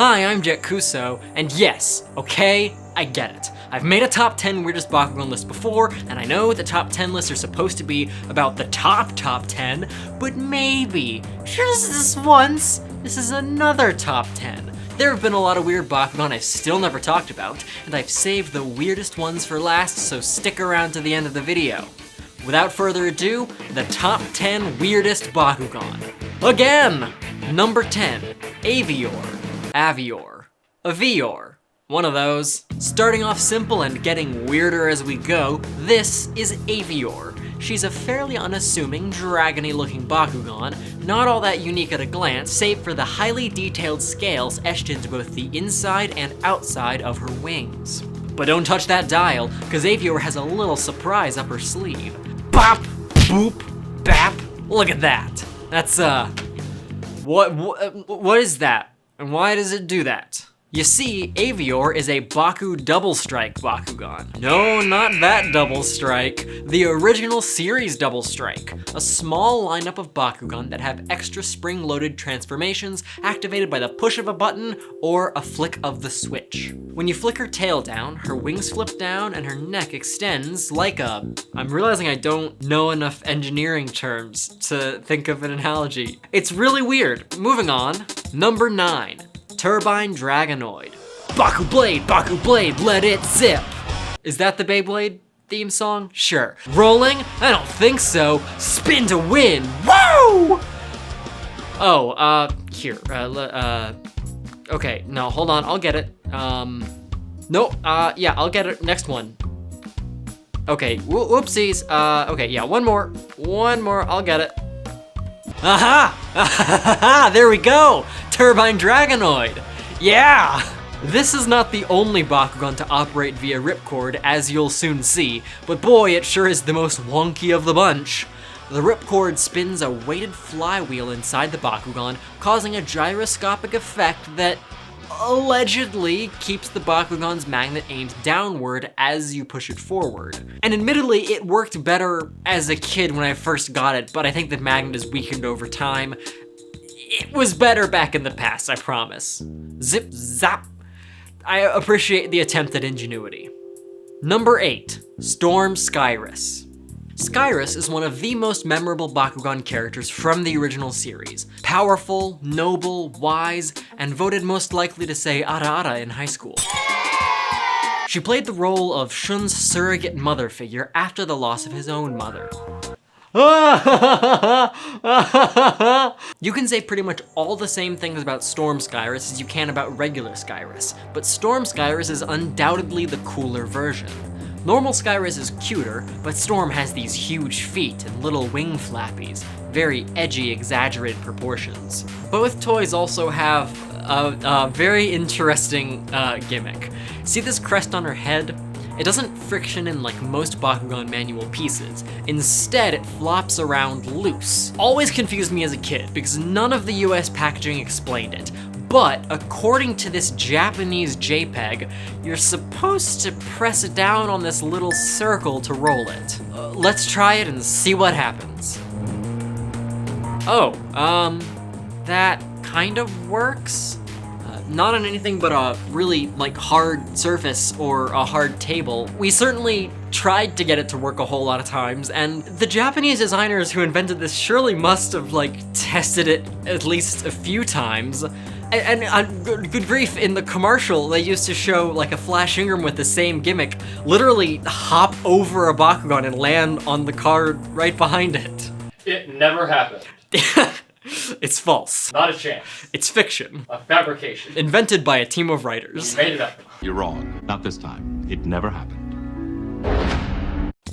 Hi, I'm Jett Kuso, and yes, okay, I get it. I've made a top 10 weirdest Bakugan list before, and I know the top 10 lists are supposed to be about the top 10, but maybe, just this once, this is another top 10. There have been a lot of weird Bakugan I've still never talked about, and I've saved the weirdest ones for last, so stick around to the end of the video. Without further ado, the top 10 weirdest Bakugan. Again! Number 10, Avior. Avior. One of those. Starting off simple and getting weirder as we go, this is Avior. She's a fairly unassuming, dragony looking Bakugan, not all that unique at a glance, save for the highly detailed scales etched into both the inside and outside of her wings. But don't touch that dial, cause Avior has a little surprise up her sleeve. Bop! Boop! Bap! Look at that! That's, what is that? And why does it do that? You see, Avior is a Baku Double Strike Bakugan. No, not that Double Strike. The original series Double Strike. A small lineup of Bakugan that have extra spring-loaded transformations activated by the push of a button or a flick of the switch. When you flick her tail down, her wings flip down and her neck extends like a... I'm realizing I don't know enough engineering terms to think of an analogy. It's really weird. Moving on. Number 9. Turbine Dragonoid. Baku Blade, let it zip! Is that the Beyblade theme song? Sure. Rolling? I don't think so. Spin to win! Woo! Oh, here, okay, no, hold on, I'll get it. Nope, yeah, I'll get it, next one. Okay, whoopsies, okay, yeah, one more, I'll get it. Aha! There we go! Turbine Dragonoid! Yeah! This is not the only Bakugan to operate via ripcord, as you'll soon see, but boy, it sure is the most wonky of the bunch. The ripcord spins a weighted flywheel inside the Bakugan, causing a gyroscopic effect that allegedly keeps the Bakugan's magnet aimed downward as you push it forward. And admittedly, it worked better as a kid when I first got it, but I think the magnet is weakened over time. It was better back in the past, I promise. Zip zap. I appreciate the attempt at ingenuity. Number 8, Storm Skyress. Skyrise is one of the most memorable Bakugan characters from the original series. Powerful, noble, wise, and voted most likely to say ara ara in high school. She played the role of Shun's surrogate mother figure after the loss of his own mother. You can say pretty much all the same things about Storm Skyress as you can about regular Skyress, but Storm Skyress is undoubtedly the cooler version. Normal Skyrise is cuter, but Storm has these huge feet and little wing flappies, very edgy, exaggerated proportions. Both toys also have a very interesting gimmick. See this crest on her head? It doesn't friction in like most Bakugan manual pieces. Instead, it flops around loose. Always confused me as a kid because none of the US packaging explained it. But according to this Japanese JPEG, you're supposed to press down on this little circle to roll it. Let's try it and see what happens. Oh, that kind of works. Not on anything but a really like hard surface or a hard table. We certainly tried to get it to work a whole lot of times, and the Japanese designers who invented this surely must have like tested it at least a few times. And good grief, in the commercial, they used to show like a Flash Ingram with the same gimmick literally hop over a Bakugan and land on the card right behind it. It never happened. It's false. Not a chance. It's fiction. A fabrication. Invented by a team of writers. You made it up. You're wrong. Not this time. It never happened.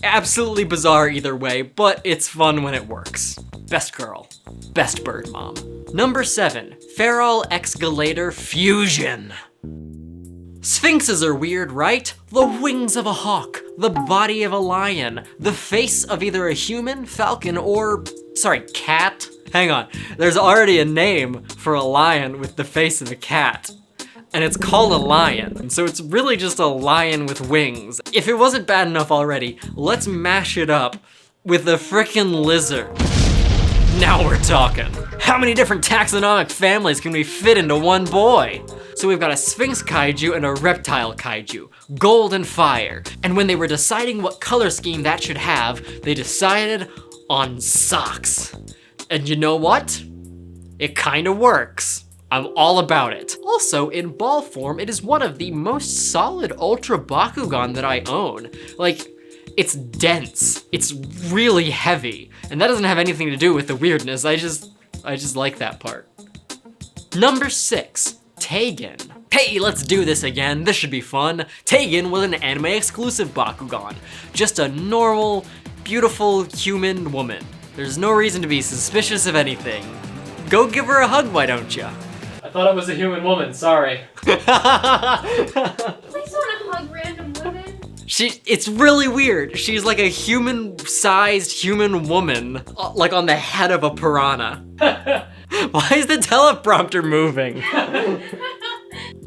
Absolutely bizarre either way, but it's fun when it works. Best girl. Best bird mom. Number 7, Pharol Excalator Fusion. Sphinxes are weird, right? The wings of a hawk, the body of a lion, the face of either a human, falcon, or, cat? Hang on, there's already a name for a lion with the face of a cat. And it's called a lion, so it's really just a lion with wings. If it wasn't bad enough already, let's mash it up with a frickin' lizard. Now we're talking. How many different taxonomic families can we fit into one boy? So we've got a Sphinx Kaiju and a Reptile Kaiju, gold and fire. And when they were deciding what color scheme that should have, they decided on socks. And you know what? It kinda works. I'm all about it. Also, in ball form, it is one of the most solid Ultra Bakugan that I own. Like, it's dense, it's really heavy, and that doesn't have anything to do with the weirdness, I just like that part. Number 6, Tegan. Hey, let's do this again, this should be fun. Tegan was an anime exclusive Bakugan. Just a normal, beautiful human woman. There's no reason to be suspicious of anything. Go give her a hug, why don't ya? I thought it was a human woman, sorry. Please don't hug random women. It's really weird. She's like a human-sized human woman, like on the head of a piranha. Why is the teleprompter moving?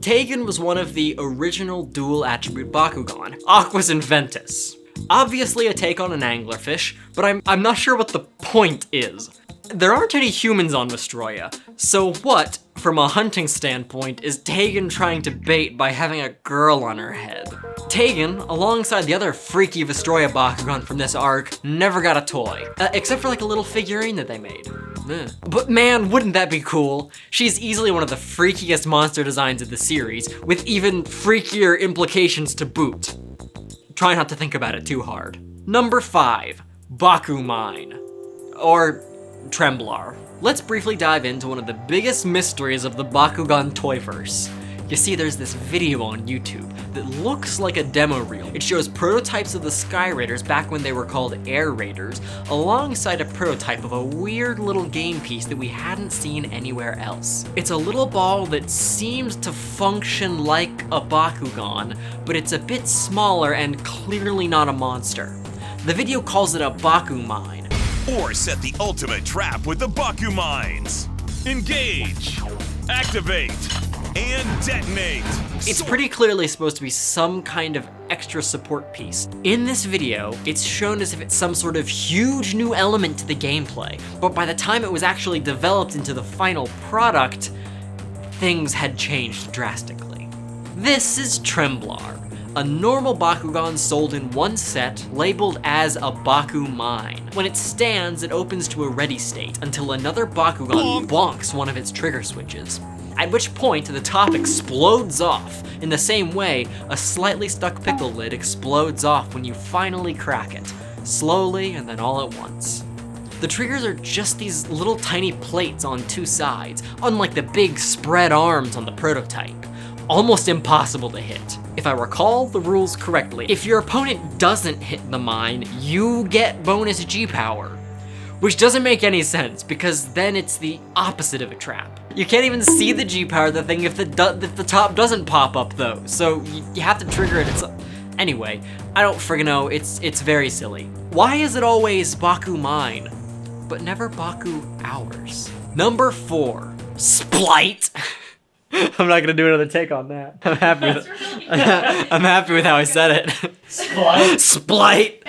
Tegan was one of the original dual attribute Bakugan, Aquas and Ventus. Obviously a take on an anglerfish, but I'm not sure what the point is. There aren't any humans on Vestroia, so what, from a hunting standpoint, is Tegan trying to bait by having a girl on her head? Tegan, alongside the other freaky Vestroia Bakugan from this arc, never got a toy, except for like a little figurine that they made. But man, wouldn't that be cool? She's easily one of the freakiest monster designs of the series, with even freakier implications to boot. Try not to think about it too hard. Number 5, Baku Mine, or Tremblar. Let's briefly dive into one of the biggest mysteries of the Bakugan toyverse. You see, there's this video on YouTube that looks like a demo reel. It shows prototypes of the Sky Raiders back when they were called Air Raiders, alongside a prototype of a weird little game piece that we hadn't seen anywhere else. It's a little ball that seems to function like a Bakugan, but it's a bit smaller and clearly not a monster. The video calls it a Baku Mine. Or set the ultimate trap with the Baku Mines. Engage, activate, and detonate. It's pretty clearly supposed to be some kind of extra support piece. In this video, it's shown as if it's some sort of huge new element to the gameplay, but by the time it was actually developed into the final product, things had changed drastically. This is Tremblar, a normal Bakugan sold in one set, labeled as a Baku Mine. When it stands, it opens to a ready state until another Bakugan bonks one of its trigger switches. At which point, the top explodes off, in the same way a slightly stuck pickle lid explodes off when you finally crack it, slowly and then all at once. The triggers are just these little tiny plates on two sides, unlike the big spread arms on the prototype. Almost impossible to hit. If I recall the rules correctly, if your opponent doesn't hit the mine, you get bonus G power. Which doesn't make any sense, because then it's the opposite of a trap. You can't even see the G power of the thing if the top doesn't pop up though, so you have to trigger it. Anyway, I don't friggin' know, it's very silly. Why is it always Baku Mine, but never Baku Hours? Number 4, Splight. I'm not gonna do another take on that. I'm happy with I'm happy with how I said it. Splight? Splight!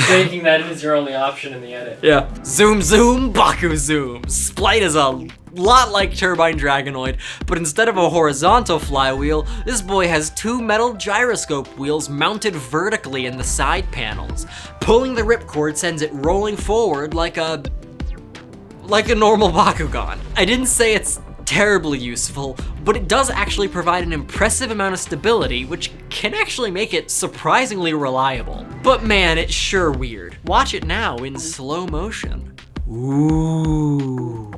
Making that is your only option in the edit. Yeah. Zoom zoom, Baku zoom. Splight is a lot like Turbine Dragonoid, but instead of a horizontal flywheel, this boy has 2 metal gyroscope wheels mounted vertically in the side panels. Pulling the ripcord sends it rolling forward like a normal Bakugan. I didn't say it's terribly useful, but it does actually provide an impressive amount of stability, which can actually make it surprisingly reliable. But man, it's sure weird. Watch it now in slow motion. Ooh.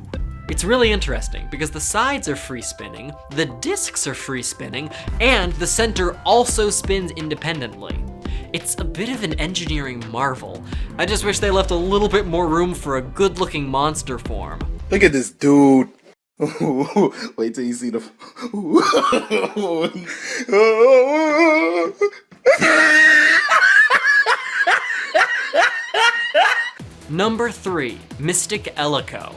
It's really interesting because the sides are free spinning, the discs are free spinning, and the center also spins independently. It's a bit of an engineering marvel. I just wish they left a little bit more room for a good-looking monster form. Look at this dude. Wait till you see the. Number 3, Mystic Elico.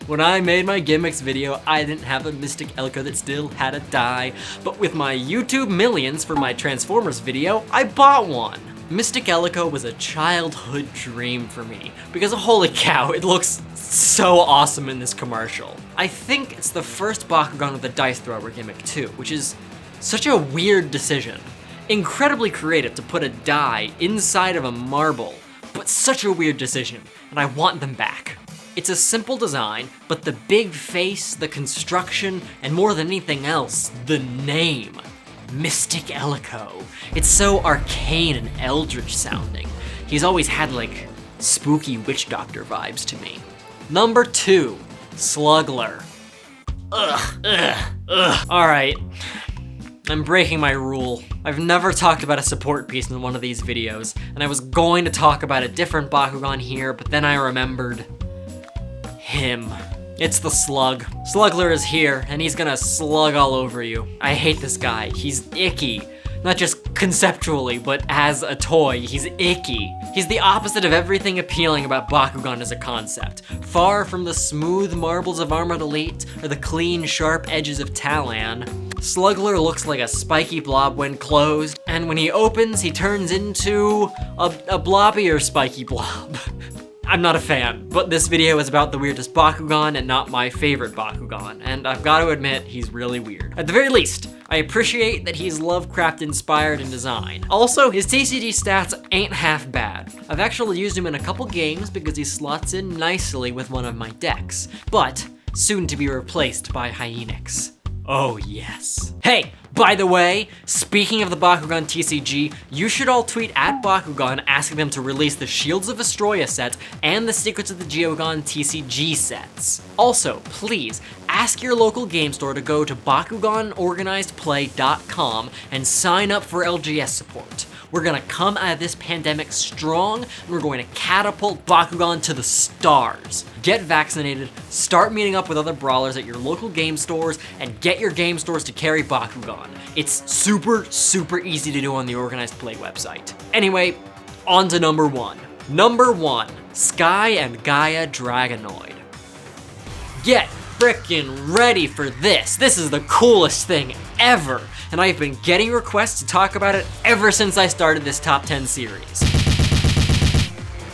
When I made my gimmicks video, I didn't have a Mystic Elico that still had to die, but with my YouTube millions for my Transformers video, I bought one. Mystic Elico was a childhood dream for me, because holy cow, it looks so awesome in this commercial. I think it's the first Bakugan with a dice thrower gimmick too, which is such a weird decision. Incredibly creative to put a die inside of a marble, but such a weird decision, and I want them back. It's a simple design, but the big face, the construction, and more than anything else, the name. Mystic Elico. It's so arcane and eldritch sounding. He's always had like spooky witch doctor vibes to me. Number 2, Sluggler. Alright, I'm breaking my rule. I've never talked about a support piece in one of these videos, and I was going to talk about a different Bakugan here, but then I remembered him. It's the Slug. Sluggler is here, and he's gonna slug all over you. I hate this guy. He's icky. Not just conceptually, but as a toy, he's icky. He's the opposite of everything appealing about Bakugan as a concept. Far from the smooth marbles of Armored Elite, or the clean, sharp edges of Talan, Sluggler looks like a spiky blob when closed, and when he opens, he turns into a blobbier spiky blob. I'm not a fan, but this video is about the weirdest Bakugan and not my favorite Bakugan, and I've got to admit, he's really weird. At the very least, I appreciate that he's Lovecraft-inspired in design. Also, his TCG stats ain't half bad. I've actually used him in a couple games because he slots in nicely with one of my decks, but soon to be replaced by Hyenix. Oh yes. Hey, by the way, speaking of the Bakugan TCG, you should all tweet at Bakugan asking them to release the Shields of Astroya set and the Secrets of the Geogon TCG sets. Also, please, ask your local game store to go to BakuganOrganizedPlay.com and sign up for LGS support. We're gonna come out of this pandemic strong, and we're going to catapult Bakugan to the stars. Get vaccinated, start meeting up with other brawlers at your local game stores, and get your game stores to carry Bakugan. It's super, super easy to do on the Organized Play website. Anyway, on to number 1. Number 1, Sky and Gaia Dragonoid. Get frickin' ready for this. This is the coolest thing ever, and I've been getting requests to talk about it ever since I started this top 10 series.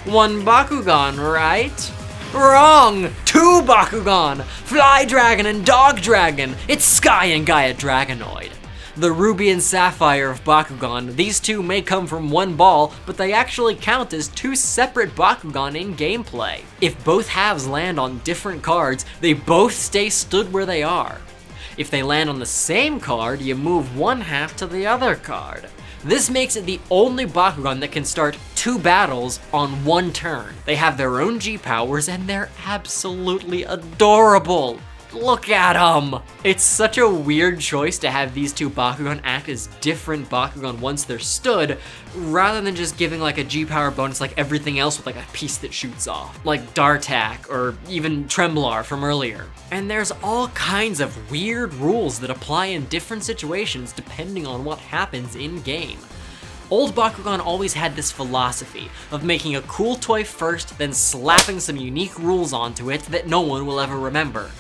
One Bakugan, right? Wrong! 2 Bakugan! Fly Dragon and Dog Dragon! It's Sky and Gaia Dragonoid. The Ruby and Sapphire of Bakugan, these two may come from one ball, but they actually count as 2 separate Bakugan in gameplay. If both halves land on different cards, they both stay stood where they are. If they land on the same card, you move one half to the other card. This makes it the only Bakugan that can start 2 battles on one turn. They have their own G powers and they're absolutely adorable. Look at them! It's such a weird choice to have these 2 Bakugan act as different Bakugan once they're stood, rather than just giving like a G-power bonus like everything else with like a piece that shoots off, like Dartak or even Tremblar from earlier. And there's all kinds of weird rules that apply in different situations depending on what happens in-game. Old Bakugan always had this philosophy of making a cool toy first, then slapping some unique rules onto it that no one will ever remember.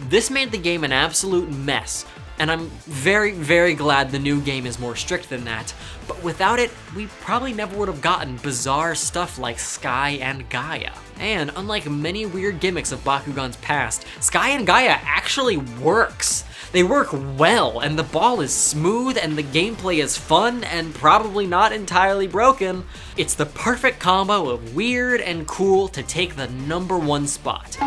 This made the game an absolute mess, and I'm very, very glad the new game is more strict than that, but without it, we probably never would have gotten bizarre stuff like Sky and Gaia. And unlike many weird gimmicks of Bakugan's past, Sky and Gaia actually works. They work well, and the ball is smooth, and the gameplay is fun, and probably not entirely broken. It's the perfect combo of weird and cool to take the number 1 spot.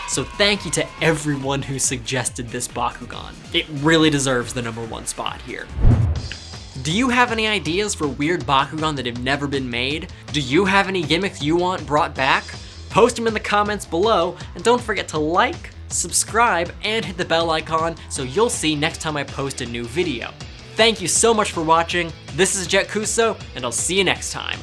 So thank you to everyone who suggested this Bakugan. It really deserves the number 1 spot here. Do you have any ideas for weird Bakugan that have never been made? Do you have any gimmicks you want brought back? Post them in the comments below, and don't forget to like, subscribe, and hit the bell icon so you'll see next time I post a new video. Thank you so much for watching. This is JettKuso, and I'll see you next time.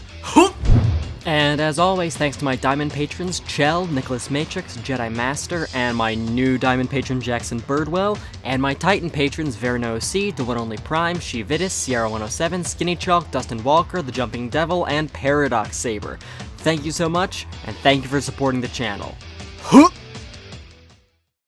And as always, thanks to my Diamond patrons, Chell, Nicholas Matrix, Jedi Master, and my new Diamond patron, Jackson Birdwell, and my Titan patrons, VarronOoC, The One Only Prime, SheVitus, Sierra107, Skinny Chalk, Dustin Walker, The Jumping Devil, and ParadoxSaber. Thank you so much, and thank you for supporting the channel.